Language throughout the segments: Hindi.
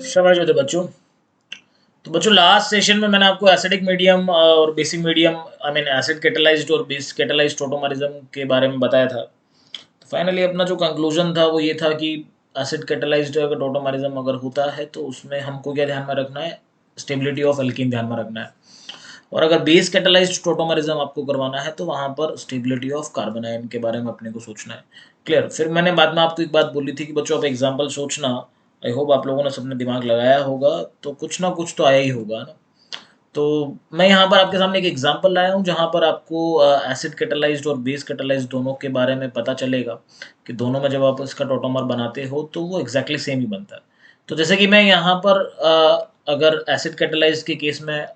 समझ रहे थे बच्चों। तो बच्चों लास्ट सेशन में मैंने आपको एसिडिक मीडियम और basic medium I mean acid catalysed और बेस कैटेलाइज्ड टोटोमरिज्म के बारे में बताया था। तो फाइनली अपना जो कंक्लूजन था वो ये था कि एसिड कैटेलाइज्ड अगर टोटोमरिज्म अगर होता है तो उसमें हमको क्या ध्यान में रखना है, स्टेबिलिटी ऑफ एल्कीन ध्यान में रखना है। और अगर बेस कैटेलाइज्ड टोटोमरिज्म आपको करवाना है तो वहाँ पर स्टेबिलिटी ऑफ कार्बन आयन के बारे में अपने को सोचना है। क्लियर। फिर मैंने बाद में आपको एक बात बोली थी कि बच्चों आप एग्जाम्पल सोचना। आई होप आप लोगों ने सबने दिमाग लगाया होगा, तो कुछ ना कुछ तो आया ही होगा ना। तो मैं यहाँ पर आपके सामने एक एग्जांपल लाया हूँ जहाँ पर आपको एसिड कैटेलाइज्ड और बेस कैटेलाइज्ड दोनों के बारे में पता चलेगा कि दोनों में जब आप इसका टोटोमर बनाते हो तो वो एग्जैक्टली सेम ही बनता है। तो जैसे कि मैं यहाँ पर अगर एसिड कैटेलाइज्ड के केस में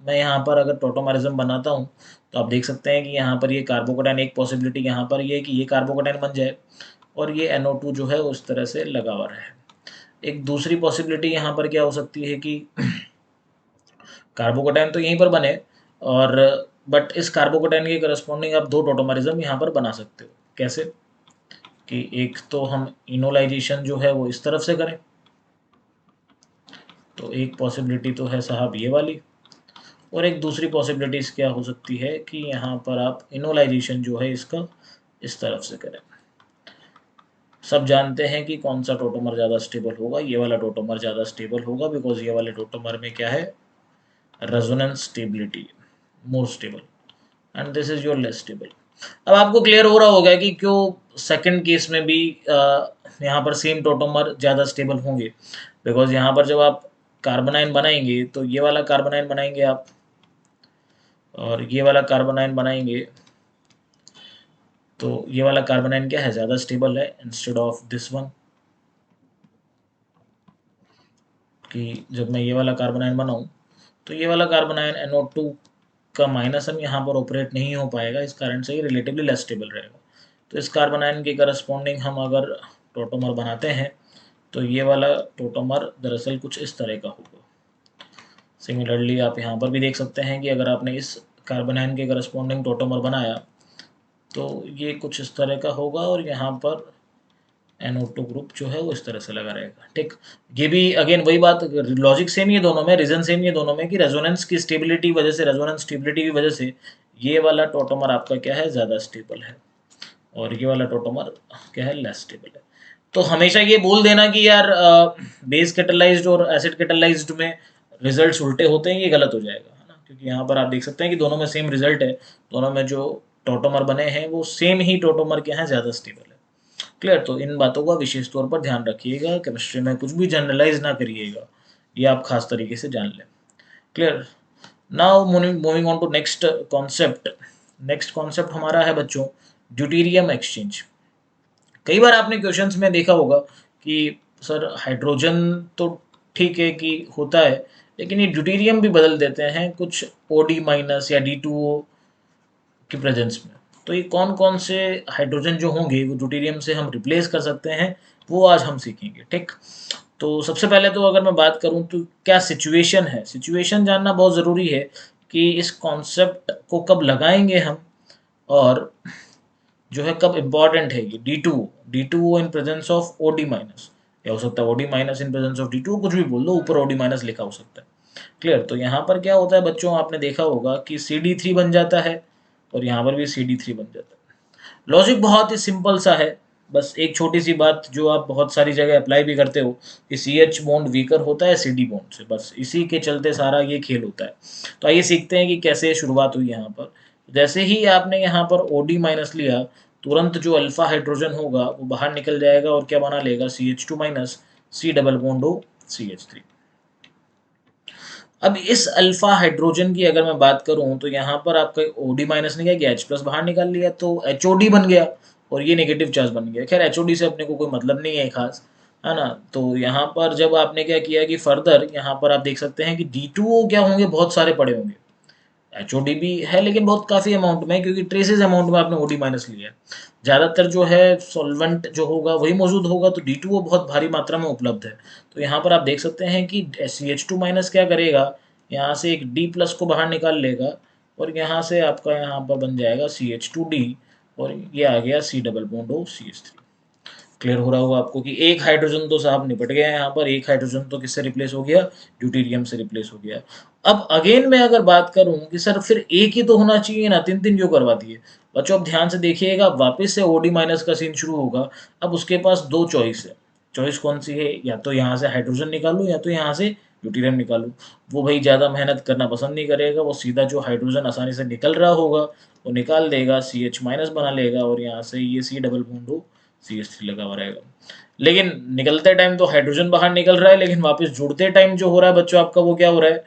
मैं यहाँ पर अगर टोटोमरिज्म बनाता हूँ तो आप देख सकते हैं कि यहाँ पर ये कार्बोकेटाइन, एक पॉसिबिलिटी यहाँ पर ये है कि ये कार्बोकेटाइन बन जाए और ये NO2 जो है उस तरह से लगा हुआ रहे। एक दूसरी पॉसिबिलिटी यहाँ पर क्या हो सकती है कि कार्बोकेटाइन तो यहीं पर बने और बट इस कार्बोकेटाइन के करस्पॉन्डिंग आप दो टोटोमरिज्म यहाँ पर बना सकते हो। कैसे कि एक तो हम इनोलाइजेशन जो है वो इस तरफ से करें, तो एक पॉसिबिलिटी तो है साहब ये वाली, और एक दूसरी पॉसिबिलिटीज क्या हो सकती है कि यहाँ पर आप इनोलाइजेशन जो है इसका इस तरफ से करें। सब जानते हैं कि कौन सा टोटोमर ज़्यादा स्टेबल होगा, ये वाला टोटोमर ज़्यादा स्टेबल होगा बिकॉज ये वाले टोटोमर में क्या है, resonance stability more stable and this is your less stable. अब आपको क्लियर हो रहा होगा कि क्यों सेकंड केस में भी यहाँ पर सेम टोटोमर ज़्यादा स्टेबल होंगे। बिकॉज यहाँ पर जब आप कार्बनाइन बनाएंगे तो ये वाला कार्बनाइन बनाएंगे आप और ये वाला कार्बनाइन बनाएंगे, तो ये वाला कार्बनाइन क्या है, ज़्यादा स्टेबल है इंस्टेड ऑफ दिस वन। कि जब मैं ये वाला कार्बनाइन बनाऊँ तो ये वाला कार्बनाइन NO2 का माइनस हम यहाँ पर ऑपरेट नहीं हो पाएगा, इस कारण से ये रिलेटिवली लेस स्टेबल रहेगा। तो इस कार्बनाइन के करस्पॉन्डिंग हम अगर टोटोमर बनाते हैं तो ये वाला टोटोमर दरअसल कुछ इस तरह का होगा। सिमिलरली आप यहाँ पर भी देख सकते हैं कि अगर आपने इस कार्बनाइन के करस्पॉन्डिंग टोटोमर बनाया तो ये कुछ इस तरह का होगा और यहाँ पर NO2 ग्रुप जो है वो इस तरह से लगा रहेगा। ठीक। ये भी अगेन वही बात, लॉजिक सेम ही है दोनों में, रीजन सेम ही है दोनों में कि रेजोनेंस की स्टेबिलिटी वजह से, रेजोनेंस स्टेबिलिटी की वजह से ये वाला टोटोमर आपका क्या है, ज़्यादा स्टेबल है और ये वाला टोटोमर क्या है, लेस स्टेबल है। तो हमेशा ये बोल देना कि यार बेस कैटेलाइज्ड और एसिड कैटेलाइज्ड में रिजल्ट्स उल्टे होते हैं, ये गलत हो जाएगा, है ना। क्योंकि यहाँ पर आप देख सकते हैं कि दोनों में सेम रिजल्ट है, दोनों में जो टोटोमर बने हैं वो सेम ही टोटोमर के हैं, ज़्यादा स्टेबल है। क्लियर। तो इन बातों का विशेष तौर पर ध्यान रखिएगा, केमिस्ट्री में कुछ भी जनरलाइज ना करिएगा, ये आप खास तरीके से जान लें। Clear. Now moving on to next concept. Next concept हमारा है बच्चों ड्यूटेरियम एक्सचेंज। कई बार आपने क्वेश्चंस में देखा होगा कि सर हाइड्रोजन तो ठीक है कि होता है, लेकिन ये ड्यूटेरियम भी बदल देते हैं कुछ OD माइनस या D2O की प्रेजेंस में। तो ये कौन कौन से हाइड्रोजन जो होंगे वो ड्यूटेरियम से हम रिप्लेस कर सकते हैं, वो आज हम सीखेंगे। ठीक। तो सबसे पहले तो अगर मैं बात करूं तो क्या सिचुएशन है, सिचुएशन जानना बहुत ज़रूरी है कि इस कॉन्सेप्ट को कब लगाएंगे हम, और जो है कब इम्पॉर्टेंट है ये D2O in presence of OD minus, या हो सकता है OD minus in presence of D2O, कुछ भी बोल दो, ऊपर OD माइनस लिखा हो सकता है। क्लियर। तो यहाँ पर क्या होता है बच्चों, आपने देखा होगा कि CD3 बन जाता है और यहाँ पर भी CD3 बन जाता है। लॉजिक बहुत ही सिंपल सा है, बस एक छोटी सी बात जो आप बहुत सारी जगह अप्लाई भी करते हो कि CH बॉन्ड वीकर होता है CD बॉन्ड से, बस इसी के चलते सारा ये खेल होता है। तो आइए सीखते हैं कि कैसे शुरुआत हुई यहाँ पर। जैसे ही आपने यहाँ पर OD माइनस लिया, तुरंत जो अल्फा हाइड्रोजन होगा वो बाहर निकल जाएगा और क्या बना लेगा, CH2 minus C double bond O CH3। अब इस अल्फा हाइड्रोजन की अगर मैं बात करूं तो यहाँ पर आपका OD माइनस निकल गया, H प्लस बाहर निकाल लिया तो HOD बन गया और ये नेगेटिव चार्ज बन गया। खैर HOD से अपने को कोई मतलब नहीं है खास, है ना। तो यहाँ पर जब आपने क्या किया कि फर्दर यहाँ पर आप देख सकते हैं कि D2O क्या होंगे, बहुत सारे पड़े होंगे। HOD भी है लेकिन बहुत काफ़ी अमाउंट में, क्योंकि ट्रेसेस अमाउंट में आपने OD माइनस लिया है। ज़्यादातर जो है सॉल्वेंट जो होगा वही मौजूद होगा, तो D2O बहुत भारी मात्रा में उपलब्ध है। तो यहाँ पर आप देख सकते हैं कि CH2 माइनस क्या करेगा, यहाँ से एक D प्लस को बाहर निकाल लेगा और यहाँ से आपका यहाँ पर बन जाएगा CH2D और ये आ गया C double bond O CH3। Clear हो रहा होगा आपको कि एक हाइड्रोजन तो साहब निपट गया है यहाँ पर, एक हाइड्रोजन तो किससे रिप्लेस हो गया, ड्यूटेरियम से रिप्लेस हो गया। अब अगेन मैं अगर बात करूं कि सर फिर एक ही तो होना चाहिए ना, तीन तीन क्यों करवा दिए। बच्चों अब ध्यान से देखिएगा, वापस से ओडी माइनस का सीन शुरू होगा। अब उसके पास दो चॉइस है, चॉइस कौन सी है, या तो यहाँ से हाइड्रोजन निकालू या तो यहाँ से ड्यूटेरियम निकालू। वो भाई ज़्यादा मेहनत करना पसंद नहीं करेगा, वो सीधा जो हाइड्रोजन आसानी से निकल रहा होगा वो निकाल देगा, CH माइनस बना लेगा और यहाँ से ये C डबल बॉन्ड हो CH3 लगा हुआ रहेगा। लेकिन निकलते टाइम तो हाइड्रोजन बाहर निकल रहा है, लेकिन वापस जुड़ते टाइम जो हो रहा है बच्चों आपका वो क्या हो रहा है,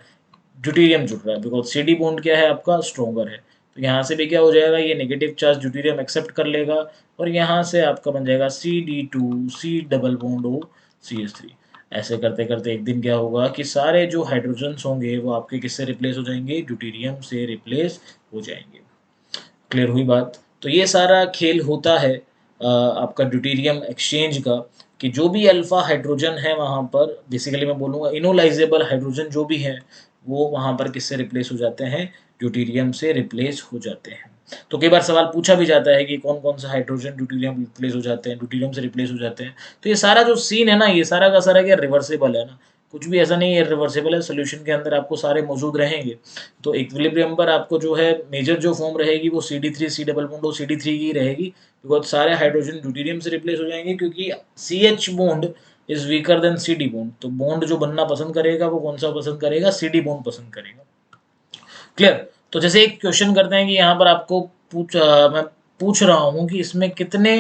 ड्यूटेरियम जुड़ रहा है, बिकॉज CD बॉन्ड क्या है आपका, स्ट्रॉन्गर है। तो यहाँ से भी क्या हो जाएगा, ये नेगेटिव चार्ज ड्यूटेरियम एक्सेप्ट कर लेगा और यहाँ से आपका बन जाएगा CD2 C double bond O CH3। ऐसे करते करते एक दिन क्या होगा कि सारे जो हाइड्रोजन्स होंगे वो आपके किससे रिप्लेस हो जाएंगे, ड्यूटेरियम से रिप्लेस हो जाएंगे। क्लियर हुई बात। तो ये सारा खेल होता है आपका ड्यूटेरियम एक्सचेंज का, कि जो भी अल्फा हाइड्रोजन है वहाँ पर बेसिकली मैं बोलूँगा इनोलाइजेबल हाइड्रोजन जो भी है वो वहाँ पर किससे रिप्लेस हो जाते हैं, ड्यूटेरियम से रिप्लेस हो जाते हैं। तो कई बार सवाल पूछा भी जाता है कि कौन कौन सा हाइड्रोजन ड्यूटेरियम रिप्लेस हो जाते हैं, ड्यूटेरियम से रिप्लेस हो जाते हैं। तो ये सारा जो सीन है ना, ये सारा का सारा क्या रिवर्सेबल है ना, कुछ भी ऐसा नहीं है रिवर्सेबल है, सोल्यूशन के अंदर आपको सारे मौजूद रहेंगे। तो इक्विलिब्रियम पर आपको जो है मेजर जो फॉर्म रहेगी वो CD3 C double bond CD3 की रहेगी, बिकॉज सारे हाइड्रोजन ड्यूटेरियम से रिप्लेस हो जाएंगे, क्योंकि CH bond is weaker then CD bond. तो बॉन्ड जो बनना पसंद करेगा वो कौन सा पसंद करेगा, CD बॉन्ड पसंद करेगा। क्लियर। तो जैसे एक क्वेश्चन करते हैं कि यहाँ पर आपको मैं पूछ रहा हूँ कि इसमें कितने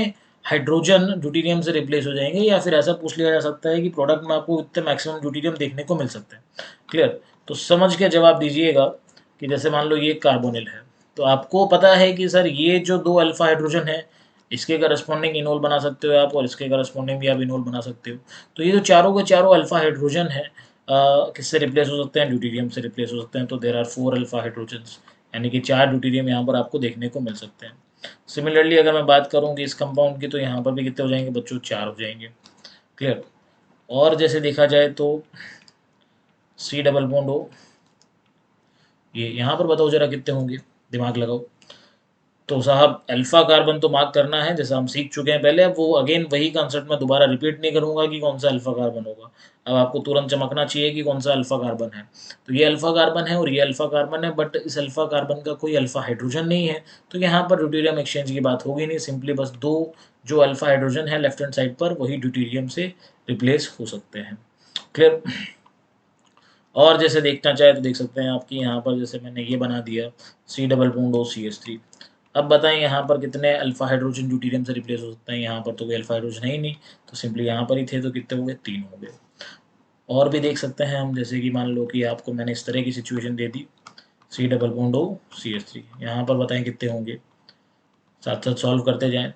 हाइड्रोजन ड्यूटेरियम से रिप्लेस हो जाएंगे, या फिर ऐसा पूछ लिया जा सकता है कि प्रोडक्ट में आपको कितने मैक्सिमम ड्यूटेरियम देखने को मिल सकते हैं। क्लियर। तो समझ के जवाब दीजिएगा कि जैसे मान लो ये कार्बोनिल है, तो आपको पता है कि सर ये जो दो अल्फा हाइड्रोजन है इसके करस्पॉन्डिंग इनोल बना सकते हो आप, और इसके करस्पॉन्डिंग भी आप इनोल बना सकते हो। तो ये जो चारों के चारों अल्फा हाइड्रोजन है किससे रिप्लेस हो सकते हैं, ड्यूटेरियम से रिप्लेस हो सकते हैं। तो देर आर 4 अल्फा हाइड्रोजन्स, यानी कि 4 ड्यूटेरियम यहाँ पर आपको देखने को मिल सकते हैं। सिमिलरली अगर मैं बात करूँ कि इस कंपाउंड की, तो यहाँ पर भी कितने हो जाएंगे बच्चों, 4 हो जाएंगे। क्लियर। और जैसे देखा जाए तो C डबल बॉन्ड O, ये यहाँ पर बताओ जरा कितने होंगे, दिमाग लगाओ। तो साहब अल्फा कार्बन तो मार्क करना है, जैसा हम सीख चुके हैं पहले। अब वो अगेन वही कंसेप्ट मैं दोबारा रिपीट नहीं करूंगा कि कौन सा अल्फा कार्बन होगा। अब आपको तुरंत चमकना चाहिए कि कौन सा अल्फा कार्बन है। तो ये अल्फा कार्बन है और ये अल्फा कार्बन है, बट इस अल्फा कार्बन का कोई अल्फा हाइड्रोजन नहीं है। तो यहाँ पर ड्यूटेरियम एक्सचेंज की बात होगी नहीं, सिंपली बस दो जो अल्फा हाइड्रोजन है लेफ्ट हैंड साइड पर वही ड्यूटेरियम से रिप्लेस हो सकते हैं। क्लियर। और जैसे देखना चाहे तो देख सकते हैं आपकी यहाँ पर, जैसे मैंने ये बना दिया C double bond O CH3। अब बताएं यहाँ पर कितने अल्फा हाइड्रोजन ड्यूटेरियम से रिप्लेस हो सकते हैं, यहाँ पर तो कोई अल्फा हाइड्रोजन है ही नहीं, तो सिंपली यहाँ पर ही थे, तो कितने हो गए, 3 हो गए। और भी देख सकते हैं हम, जैसे कि मान लो कि आपको मैंने इस तरह की सिचुएशन दे दी, C double bond O CH3, यहाँ पर बताएं कितने होंगे, साथ साथ सॉल्व करते जाएं।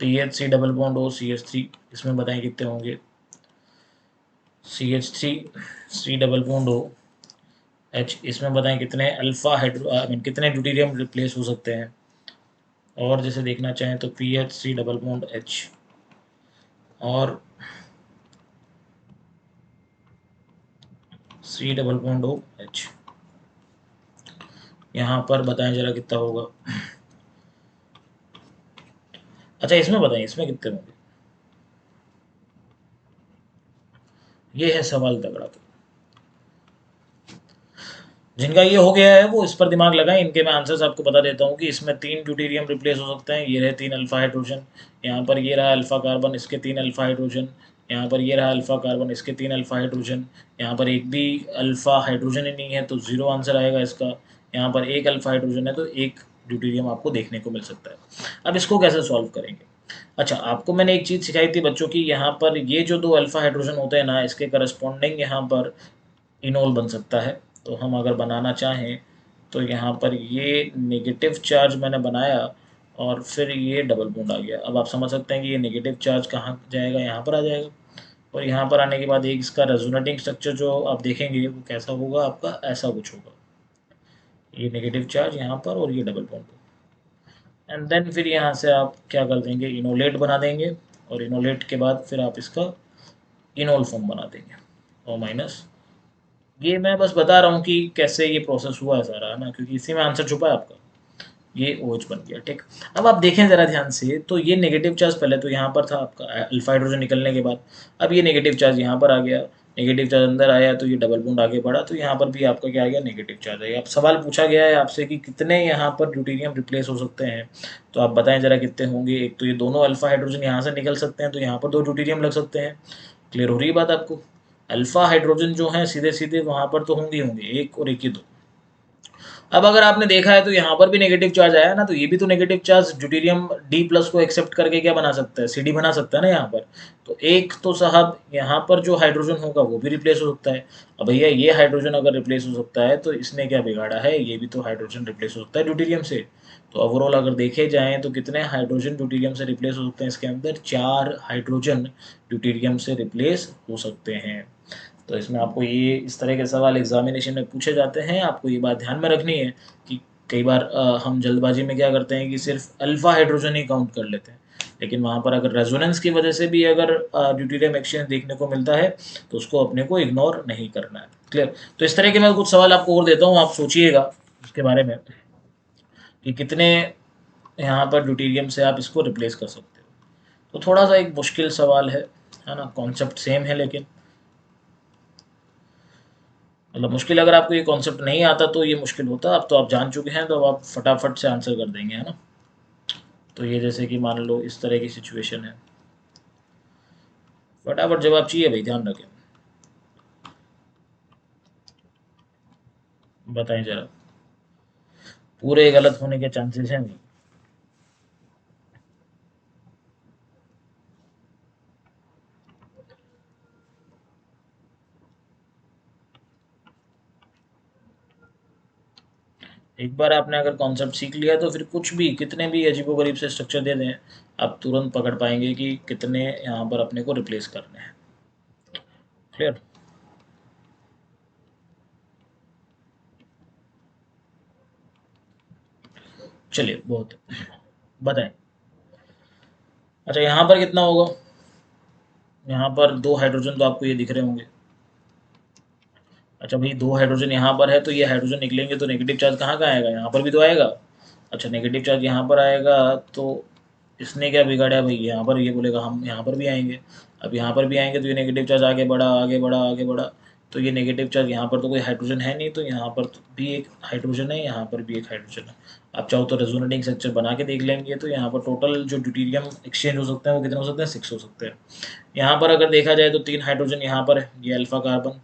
PH C double bond O CH3, इसमें बताएं कितने होंगे, CH3 C double bond O H, इसमें बताएं कितने अल्फा हाइड्रो आई मीन कितने ड्यूटेरियम रिप्लेस हो सकते हैं। और जैसे देखना चाहें तो PH C double bond H और C double bond O H, यहाँ पर बताएं जरा कितना होगा। अच्छा इसमें बताएं इसमें कितने होंगे, ये है सवाल तगड़ा। तो जिनका ये हो गया है वो इस पर दिमाग लगाएं, इनके मैं आंसर्स आपको बता देता हूँ कि इसमें 3 ड्यूटेरियम रिप्लेस हो सकते हैं। ये रहे 3 अल्फा हाइड्रोजन, यहाँ पर ये रहा अल्फा कार्बन, इसके 3 अल्फा हाइड्रोजन, यहाँ पर ये रहा अल्फा कार्बन, इसके 3 अल्फा हाइड्रोजन, यहाँ पर एक भी अल्फा हाइड्रोजन ही नहीं है तो 0 आंसर आएगा इसका। यहाँ पर एक अल्फा हाइड्रोजन है तो एक ड्यूटेरियम आपको देखने को मिल सकता है। अब इसको कैसे सॉल्व करेंगे। अच्छा आपको मैंने एक चीज़ सिखाई थी बच्चों की, यहाँ पर ये जो दो अल्फा हाइड्रोजन होते हैं ना, इसके करस्पॉन्डिंग यहाँ पर इनोल बन सकता है। तो हम अगर बनाना चाहें तो यहाँ पर ये नेगेटिव चार्ज मैंने बनाया और फिर ये डबल बॉन्ड आ गया। अब आप समझ सकते हैं कि ये नेगेटिव चार्ज कहाँ जाएगा, यहाँ पर आ जाएगा। और यहाँ पर आने के बाद एक इसका रेजोनेटिंग स्ट्रक्चर जो आप देखेंगे वो कैसा होगा आपका, ऐसा कुछ होगा, ये नेगेटिव चार्ज यहाँ पर और ये डबल बॉन्ड। एंड देन फिर यहाँ से आप क्या कर देंगे, इनोलेट बना देंगे, और इनोलेट के बाद फिर आप इसका इनोल फॉर्म बना देंगे O माइनस। ये मैं बस बता रहा हूँ कि कैसे ये प्रोसेस हुआ है सारा, है ना, क्योंकि इसी में आंसर छुपा है आपका। ये OH बन गया। ठीक, अब आप देखें ज़रा ध्यान से, तो ये नेगेटिव चार्ज पहले तो यहाँ पर था आपका अल्फा हाइड्रोजन निकलने के बाद, अब ये नेगेटिव चार्ज यहाँ पर आ गया, नेगेटिव चार्ज अंदर आया तो ये डबल बॉन्ड आगे बढ़ा, तो यहाँ पर भी आपका क्या आ गया, नेगेटिव चार्ज आ गया। अब सवाल पूछा गया है आपसे कि कितने यहाँ पर ड्यूटेरियम रिप्लेस हो सकते हैं, तो आप बताएं ज़रा कितने होंगे। एक तो ये दोनों अल्फा हाइड्रोजन यहाँ से निकल सकते हैं, तो यहाँ पर 2 ड्यूटेरियम लग सकते हैं। क्लियर हो रही है बात आपको? अल्फा हाइड्रोजन जो है सीधे सीधे वहाँ पर तो होंगे होंगे, एक और एक ही दो। अब अगर आपने देखा है तो यहाँ पर भी नेगेटिव चार्ज आया ना, तो ये भी तो नेगेटिव चार्ज ड्यूटेरियम D+ को एक्सेप्ट करके क्या बना सकता है, CD बना सकता है ना यहाँ पर। तो एक तो साहब यहाँ पर जो हाइड्रोजन होगा वो भी रिप्लेस हो सकता है। अब भैया ये हाइड्रोजन अगर रिप्लेस हो सकता है तो इसने क्या बिगाड़ा है, ये भी तो हाइड्रोजन रिप्लेस हो सकता है ड्यूटेरियम से। तो ओवरऑल अगर देखे जाएँ तो कितने हाइड्रोजन ड्यूटेरियम से रिप्लेस हो सकते हैं, इसके अंदर 4 हाइड्रोजन ड्यूटेरियम से रिप्लेस हो सकते हैं। तो इसमें आपको ये इस तरह के सवाल एग्जामिनेशन में पूछे जाते हैं। आपको ये बात ध्यान में रखनी है कि कई बार हम जल्दबाजी में क्या करते हैं कि सिर्फ अल्फा हाइड्रोजन ही काउंट कर लेते हैं, लेकिन वहाँ पर अगर रेजोनेंस की वजह से भी अगर ड्यूटेरियम एक्सचेंज देखने को मिलता है तो उसको अपने को इग्नोर नहीं करना है। क्लियर? तो इस तरह के मैं कुछ सवाल आपको और देता हूँ, आप सोचिएगा इसके बारे में कि कितने यहाँ पर ड्यूटेरियम से आप इसको रिप्लेस कर सकते हो। तो थोड़ा सा एक मुश्किल सवाल है ना, कॉन्सेप्ट सेम है लेकिन मतलब मुश्किल, अगर आपको ये कॉन्सेप्ट नहीं आता तो ये मुश्किल होता। अब तो आप जान चुके हैं तो अब आप फटाफट से आंसर कर देंगे, है ना। तो ये जैसे कि मान लो इस तरह की सिचुएशन है, फटाफट जवाब चाहिए भाई, ध्यान रखें। बताएं जरा, पूरे गलत होने के चांसेस हैं भाई। एक बार आपने अगर कॉन्सेप्ट सीख लिया तो फिर कुछ भी, कितने भी अजीबोगरीब से स्ट्रक्चर दे दें, आप तुरंत पकड़ पाएंगे कि कितने यहाँ पर अपने को रिप्लेस करने हैं। क्लियर? चलिए, बहुत बताएं। अच्छा, यहाँ पर कितना होगा, यहाँ पर 2 हाइड्रोजन तो आपको ये दिख रहे होंगे। अच्छा भाई, 2 हाइड्रोजन यहाँ पर है तो ये हाइड्रोजन निकलेंगे तो नेगेटिव चार्ज कहाँ का आएगा, यहाँ पर भी तो आएगा। अच्छा, नेगेटिव चार्ज यहाँ पर आएगा तो इसने क्या बिगाड़ा भाई, यहाँ पर ये बोलेगा हम यहाँ पर भी आएंगे। अब यहाँ पर भी आएंगे तो ये नेगेटिव चार्ज आगे बढ़ा आगे बढ़ा आगे बढ़ा, तो ये नेगेटिव चार्ज यहाँ पर तो कोई हाइड्रोजन है नहीं, तो यहाँ पर तो भी एक हाइड्रोजन है, यहाँ पर भी एक हाइड्रोजन है। आप चाहो तो रेजोनेटिंग स्ट्रक्चर बना के देख लेंगे, तो यहाँ पर टोटल जो ड्यूटेरियम एक्सचेंज हो सकते हैं वो कितने हो सकते हैं, 6 हो सकते हैं। यहाँ पर अगर देखा जाए तो 3 हाइड्रोजन यहाँ पर है, ये अल्फा कार्बन,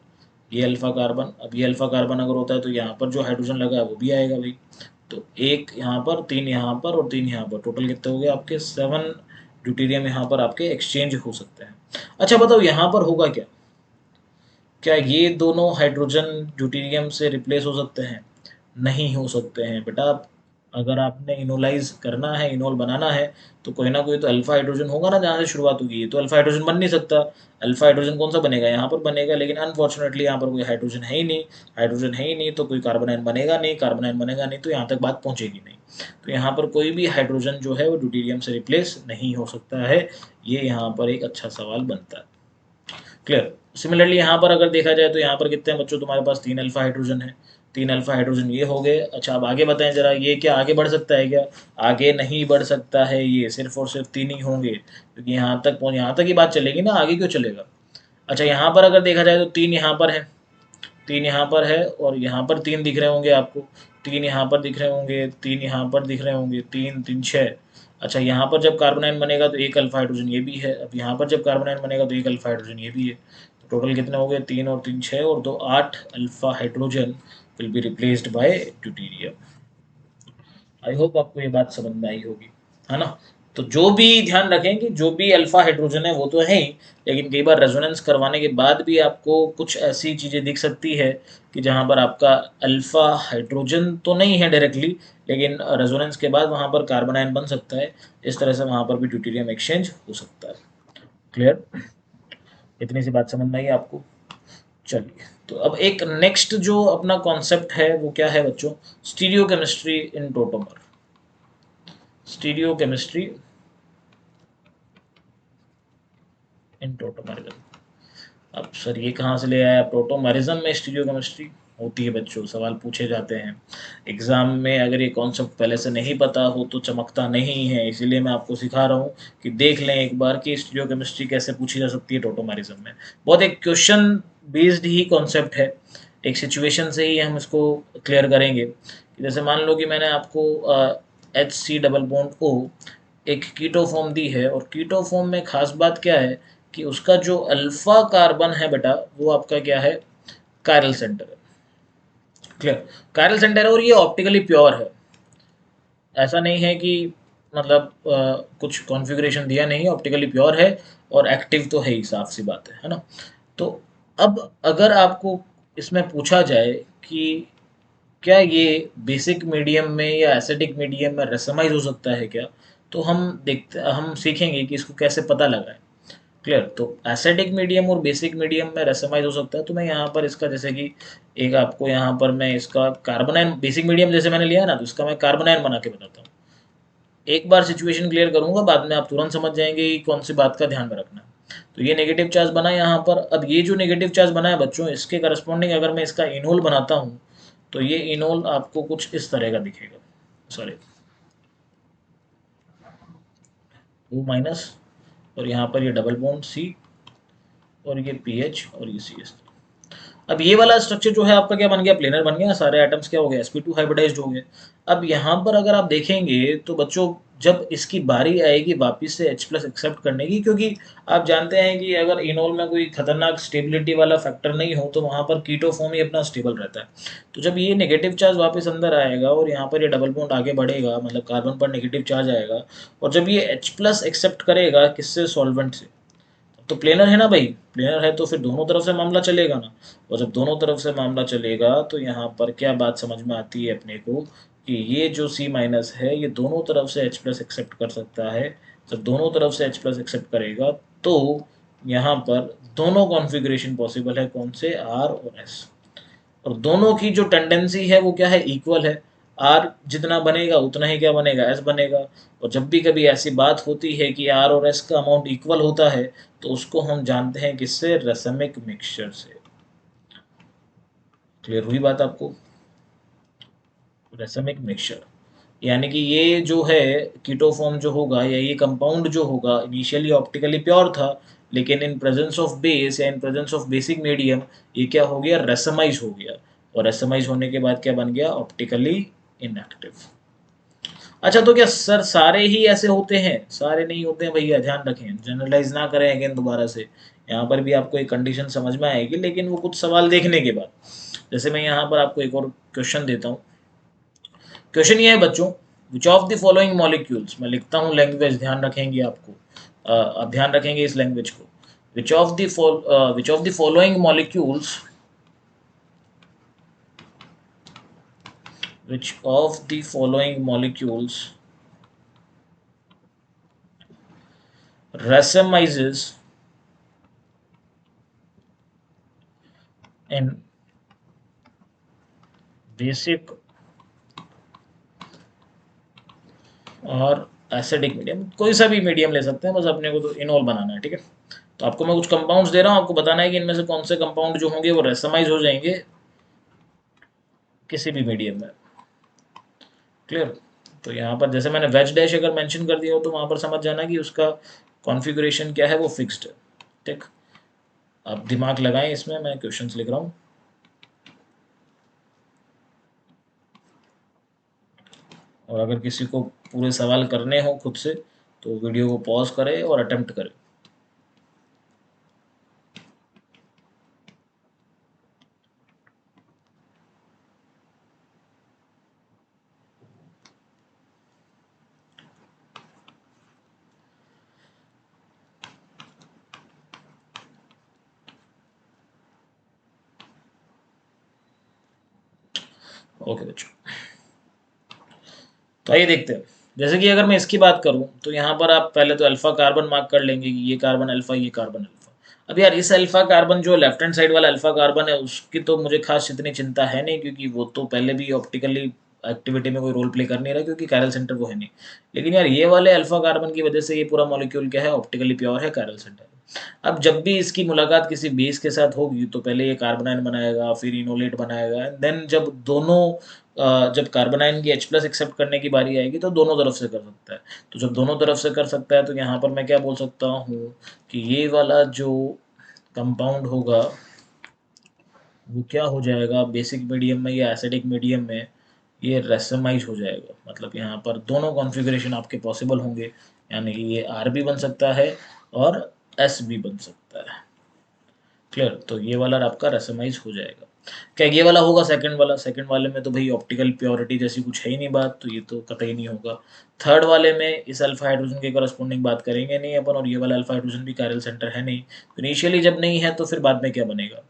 ये अल्फा कार्बन। अब ये अल्फा कार्बन अगर होता है तो यहाँ पर जो हाइड्रोजन लगा है वो भी आएगा भाई। तो एक यहाँ पर, 3 यहाँ पर और 3 यहाँ पर, टोटल कितने हो गए आपके, 7 ड्यूटेरियम यहाँ पर आपके एक्सचेंज हो सकते हैं। अच्छा बताओ, यहाँ पर होगा क्या, क्या ये दोनों हाइड्रोजन ड्यूटेरियम से रिप्लेस हो सकते हैं? नहीं हो सकते हैं बेटा। अगर आपने इनोलाइज करना है, इनोल बनाना है, तो कोई ना कोई तो अल्फा हाइड्रोजन होगा ना जहाँ से शुरुआत होगी, तो अल्फा हाइड्रोजन बन नहीं सकता। अल्फा हाइड्रोजन कौन सा बनेगा, यहाँ पर बनेगा, लेकिन अनफॉर्चुनेटली यहाँ पर कोई हाइड्रोजन है ही नहीं। हाइड्रोजन है ही नहीं तो कोई कार्बन आयन बनेगा नहीं, कार्बन आयन बनेगा नहीं तो यहाँ तक बात पहुँचेगी नहीं। तो यहाँ पर कोई भी हाइड्रोजन जो है वो ड्यूटेरियम से रिप्लेस नहीं हो सकता है। ये यहाँ पर एक अच्छा सवाल बनता है। क्लियर? सिमिलरली यहाँ पर अगर देखा जाए तो यहाँ पर कितने हैं बच्चों, तुम्हारे पास 3 अल्फा हाइड्रोजन है, 3 अल्फा हाइड्रोजन ये हो गए। अच्छा, अब आगे बताएं जरा, ये क्या आगे बढ़ सकता है क्या? आगे नहीं बढ़ सकता है, ये सिर्फ और सिर्फ 3 ही होंगे, क्योंकि यहाँ तक ही बात चलेगी ना, आगे क्यों चलेगा। अच्छा, यहाँ पर अगर देखा जाए तो 3 यहाँ पर है, 3 यहाँ पर है और यहाँ पर 3 दिख रहे होंगे आपको, 3 यहाँ पर दिख रहे होंगे, 3 यहाँ पर दिख रहे होंगे, 3 3 6। अच्छा, यहाँ पर जब कार्बन आयन बनेगा तो एक अल्फा हाइड्रोजन ये भी है, अब यहाँ पर जब कार्बन आयन बनेगा तो एक अल्फा हाइड्रोजन ये भी है। तो टोटल कितने हो गए, 3 और 3 6 और 2 8 alpha hydrogen will be replaced by deuterium. I hope आपको ये बात समझ में आई होगी, है ना। तो जो भी ध्यान रखें कि जो भी अल्फा हाइड्रोजन है वो तो है ही, लेकिन कई बार रेजोनेंस करवाने के बाद भी आपको कुछ ऐसी चीज़ें दिख सकती है कि जहाँ पर आपका अल्फा हाइड्रोजन तो नहीं है डायरेक्टली, लेकिन रेजोनेंस के बाद वहाँ पर कार्बन आयन बन सकता है। इस तरह से वहाँ पर भी ड्यूटेरियम एक्सचेंज हो सकता है। क्लियर? इतनी सी बात समझ में आई आपको? चलिए, तो अब एक नेक्स्ट जो अपना कॉन्सेप्ट है वो क्या है बच्चों, stereo chemistry in tautomer. Stereo chemistry in tautomerism. अब सर ये कहाँ से ले आया प्रोटोमरिज्म में स्टीरियो केमिस्ट्री? होती है बच्चों, सवाल पूछे जाते हैं एग्ज़ाम में। अगर ये कॉन्सेप्ट पहले से नहीं पता हो तो चमकता नहीं है, इसीलिए मैं आपको सिखा रहा हूँ कि देख लें एक बार कि स्टीरियोकेमिस्ट्री कैसे पूछी जा सकती है टोटोमेरिज्म में। बहुत एक क्वेश्चन बेस्ड ही कॉन्सेप्ट है, एक सिचुएशन से ही हम इसको क्लियर करेंगे। जैसे मान लो कि मैंने आपको HC डबल बॉन्ड O एक कीटो फॉर्म दी है, और कीटो फॉर्म में खास बात क्या है कि उसका जो अल्फा कार्बन है बेटा, वो आपका क्या है, कायरल सेंटर है। क्लियर, कायरल सेंटर है और ये ऑप्टिकली प्योर है। ऐसा नहीं है कि मतलब कुछ कॉन्फ़िगरेशन दिया नहीं है, ऑप्टिकली प्योर है और एक्टिव तो है ही, साफ सी बात है ना। तो अब अगर आपको इसमें पूछा जाए कि क्या ये बेसिक मीडियम में या एसिडिक मीडियम में रेसमाइज हो सकता है क्या, तो हम सीखेंगे कि इसको कैसे पता लगाएं। क्लियर, तो एसिडिक मीडियम और बेसिक मीडियम में रेसमाइज हो सकता है, तो मैं यहाँ पर इसका जैसे कि एक आपको यहाँ पर मैं इसका कार्बोनाइन, बेसिक मीडियम जैसे मैंने लिया ना, तो इसका मैं कार्बोनाइन बना के बताता हूँ। एक बार सिचुएशन क्लियर करूंगा, बाद में आप तुरंत समझ जाएंगे कि कौन सी बात का ध्यान में रखना है। तो ये नेगेटिव चार्ज बना यहाँ पर। अब ये जो नेगेटिव चार्ज बना है बच्चों, इसके करस्पॉन्डिंग अगर मैं इसका इनोल बनाता हूँ, तो ये इनोल आपको कुछ इस तरह का दिखेगा। सॉरी, O-, और यहाँ पर ये डबल बॉन्ड C, और ये PH, और ये CS। अब ये वाला स्ट्रक्चर जो है आपका क्या बन गया, प्लेनर बन गया, सारे एटम्स क्या हो गए, sp2 हाइब्रिडाइज्ड हो गए। अब यहाँ पर अगर आप देखेंगे तो बच्चों, जब इसकी बारी आएगी वापस से H प्लस एक्सेप्ट करने की, क्योंकि आप जानते हैं कि अगर इनोल में कोई खतरनाक स्टेबिलिटी वाला फैक्टर नहीं हो तो वहाँ पर कीटो फॉर्म ही अपना स्टेबल रहता है। तो जब ये नेगेटिव चार्ज वापस अंदर आएगा और यहाँ पर ये डबल बॉन्ड आगे बढ़ेगा, मतलब कार्बन पर नेगेटिव चार्ज आएगा, और जब ये H प्लस एक्सेप्ट करेगा किससे, सॉल्वेंट से, तो प्लेनर है ना भाई, प्लेनर है तो फिर दोनों तरफ से मामला चलेगा ना। और जब दोनों तरफ से मामला चलेगा तो यहाँ पर क्या बात समझ में आती है अपने को, कि ये जो C- है ये दोनों तरफ से H प्लस एक्सेप्ट कर सकता है। जब दोनों तरफ से H प्लस एक्सेप्ट करेगा तो यहाँ पर दोनों कॉन्फ़िगरेशन पॉसिबल है, कौन से, R और S। और दोनों की जो टेंडेंसी है वो क्या है, इक्वल है। आर जितना बनेगा उतना ही क्या बनेगा, एस बनेगा। और जब भी कभी ऐसी बात होती है कि आर और एस का अमाउंट इक्वल होता है, तो उसको हम जानते हैं किससे, रेसमिक मिक्सचर से। क्लियर हुई बात आपको, रेसमिक मिक्सचर। यानी कि ये जो है कीटोफॉर्म जो होगा, या ये कंपाउंड जो होगा, इनिशियली ऑप्टिकली प्योर था, लेकिन इन प्रेजेंस ऑफ बेस या in presence of basic medium ये क्या हो गया, रेसमाइज हो गया। और रेसमाइज होने के बाद क्या बन गया, ऑप्टिकली इनएक्टिव। अच्छा, तो क्या सर सारे ही ऐसे होते हैं, सारे नहीं होते हैं भैया, ध्यान रखें, जनरलाइज ना करें अगेन दोबारा से। यहाँ पर भी आपको एक कंडीशन समझ में आएगी, लेकिन वो कुछ सवाल देखने के बाद। जैसे मैं यहाँ पर आपको एक और क्वेश्चन देता हूँ। क्वेश्चन ये है बच्चों, which of the following molecules, मैं लिखता हूँ लैंग्वेज, ध्यान रखेंगे आपको, आप ध्यान रखेंगे इस लैंग्वेज को। Which of the following molecules, which of the following molecules racemizes in basic और एसिडिक मीडियम, कोई सा भी मीडियम ले सकते हैं, बस अपने को तो इनोल बनाना है, ठीक है। तो आपको मैं कुछ कंपाउंड्स दे रहा हूँ, आपको बताना है कि इनमें से कौन से कंपाउंड जो होंगे वो रेसमाइज हो जाएंगे किसी भी मीडियम में। क्लियर, तो यहाँ पर जैसे मैंने वेज डैश अगर मेंशन कर दिया हो तो वहाँ पर समझ जाना कि उसका कॉन्फ़िगरेशन क्या है, वो फिक्स्ड है। ठीक, आप दिमाग लगाएं इसमें, मैं क्वेश्चंस लिख रहा हूँ। और अगर किसी को पूरे सवाल करने हो खुद से, तो वीडियो को पॉज करें और अटेम्प्ट करें। ओके बच्चों, तो आइए देखते हैं। जैसे कि अगर मैं इसकी बात करूं, तो यहाँ पर आप पहले तो अल्फा कार्बन मार्क कर लेंगे कि ये कार्बन अल्फा, ये कार्बन अल्फा। अब यार इस अल्फा कार्बन, जो लेफ्ट हैंड साइड वाला अल्फा कार्बन है, उसकी तो मुझे खास इतनी चिंता है नहीं, क्योंकि वो तो पहले भी ऑप्टिकली एक्टिविटी में कोई रोल प्ले कर नहीं रहा, क्योंकि कायरल सेंटर वो है नहीं। लेकिन यार ये वाले अल्फा कार्बन की वजह से ये पूरा मॉलिक्यूल क्या है, ऑप्टिकली प्योर है, कायरल सेंटर। अब जब भी इसकी मुलाकात किसी बेस के साथ होगी तो पहले ये कार्बन आयन बनाएगा, फिर इनोलेट बनाएगा, देन जब दोनों जब कार्बन आयन की H+ एक्सेप्ट करने की बारी आएगी तो दोनों तरफ से कर सकता है। तो जब दोनों तरफ से कर सकता है तो यहाँ पर मैं क्या बोल सकता हूँ कि ये वाला जो कंपाउंड होगा वो क्या हो जाएगा, बेसिक मीडियम में या एसिडिक मीडियम में ये रेसमाइज हो जाएगा। मतलब यहाँ पर दोनों कॉन्फ़िगरेशन आपके पॉसिबल होंगे, यानी कि ये R भी बन सकता है और S भी बन सकता है। क्लियर? तो ये वाला आपका रेसमाइज हो जाएगा। क्या ये वाला होगा सेकंड वाला? सेकंड वाले में तो भाई ऑप्टिकल प्योरिटी जैसी कुछ है ही नहीं बात, तो ये तो कतई नहीं होगा। थर्ड वाले में इस अल्फा हाइड्रोजन के करस्पॉन्डिंग बात करेंगे नहीं अपन, और ये वाला अल्फा हाइड्रोजन भी कायरल सेंटर है नहीं, तो इनिशियली जब नहीं है तो फिर बाद में क्या बनेगा।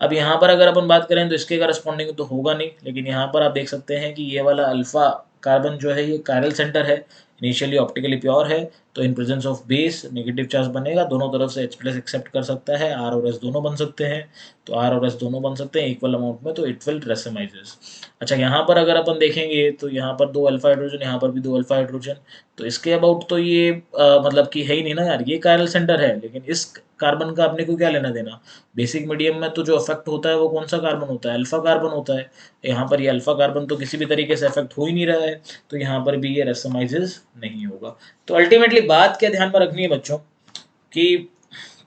अब यहाँ पर अगर अपन बात करें तो इसके करस्पॉन्डिंग तो होगा नहीं, लेकिन यहाँ पर आप देख सकते हैं कि ये वाला अल्फा कार्बन जो है ये कायरल सेंटर है, इनिशियली ऑप्टिकली प्योर है, तो in presence of base negative charge बनेगा, दोनों तरफ से H+ एक्सेप्ट कर सकता है, R और S दोनों बन सकते हैं, तो R और S दोनों बन सकते हैं इक्वल अमाउंट में, तो इट विल रेसमाइजेस। अच्छा, यहाँ पर अगर अपन देखेंगे तो यहाँ पर 2 अल्फा हाइड्रोजन, यहाँ पर भी 2 अल्फा हाइड्रोजन, तो इसके अबाउट तो ये मतलब कि है ही नहीं ना यार, ये कायरल सेंटर है, लेकिन इस कार्बन का अपने को क्या लेना देना। बेसिक मीडियम में तो जो अफेक्ट होता है वो कौन सा कार्बन होता है, अल्फा कार्बन होता है। यहाँ पर ये अल्फा कार्बन तो किसी भी तरीके से अफेक्ट हो ही नहीं रहा है, तो यहाँ पर भी ये रेसमाइजेस नहीं होगा। तो अल्टीमेटली बात क्या ध्यान में रखनी है बच्चों, कि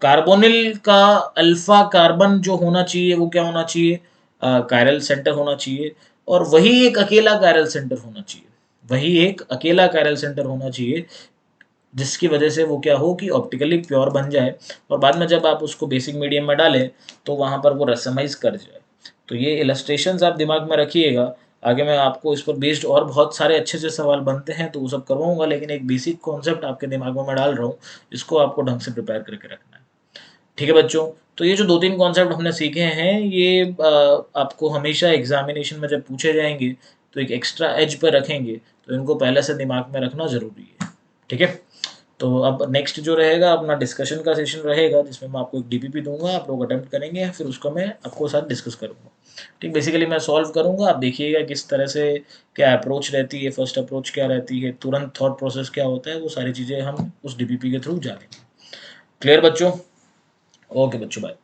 कार्बोनिल का अल्फा कार्बन जो होना चाहिए वो क्या होना चाहिए, कायरल सेंटर होना चाहिए, और वही एक अकेला कायरल सेंटर होना चाहिए, वही एक अकेला कायरल सेंटर होना चाहिए, जिसकी वजह से वो क्या हो कि ऑप्टिकली प्योर बन जाए, और बाद में जब आप उसको बेसिक मीडियम में डालें तो वहाँ पर वो रेसमाइज कर जाए। तो ये इलस्ट्रेशंस आप दिमाग में रखिएगा, आगे मैं आपको इस पर बेस्ड और बहुत सारे अच्छे से सवाल बनते हैं तो वो सब करवाऊंगा, लेकिन एक बेसिक कॉन्सेप्ट आपके दिमाग में मैं डाल रहा हूँ, इसको आपको ढंग से प्रिपेयर करके रखना है। ठीक है बच्चों, तो ये जो 2-3 कॉन्सेप्ट हमने सीखे हैं ये आपको हमेशा एग्जामिनेशन में जब पूछे जाएंगे तो एक एक्स्ट्रा एज पर रखेंगे, तो इनको पहले से दिमाग में रखना ज़रूरी है। ठीक है, तो अब नेक्स्ट जो रहेगा अपना डिस्कशन का सेशन रहेगा, जिसमें मैं आपको एक डीपीपी दूंगा, आप लोग अटेम्प्ट करेंगे, फिर उसको मैं आपको साथ डिस्कस करूंगा। ठीक, बेसिकली मैं सॉल्व करूंगा, आप देखिएगा किस तरह से क्या अप्रोच रहती है, फर्स्ट अप्रोच क्या रहती है, तुरंत थॉट प्रोसेस क्या होता है, वो सारी चीज़ें हम उस डीपीपी के थ्रू जानेंगे। क्लियर बच्चों? ओके बच्चों, बाय।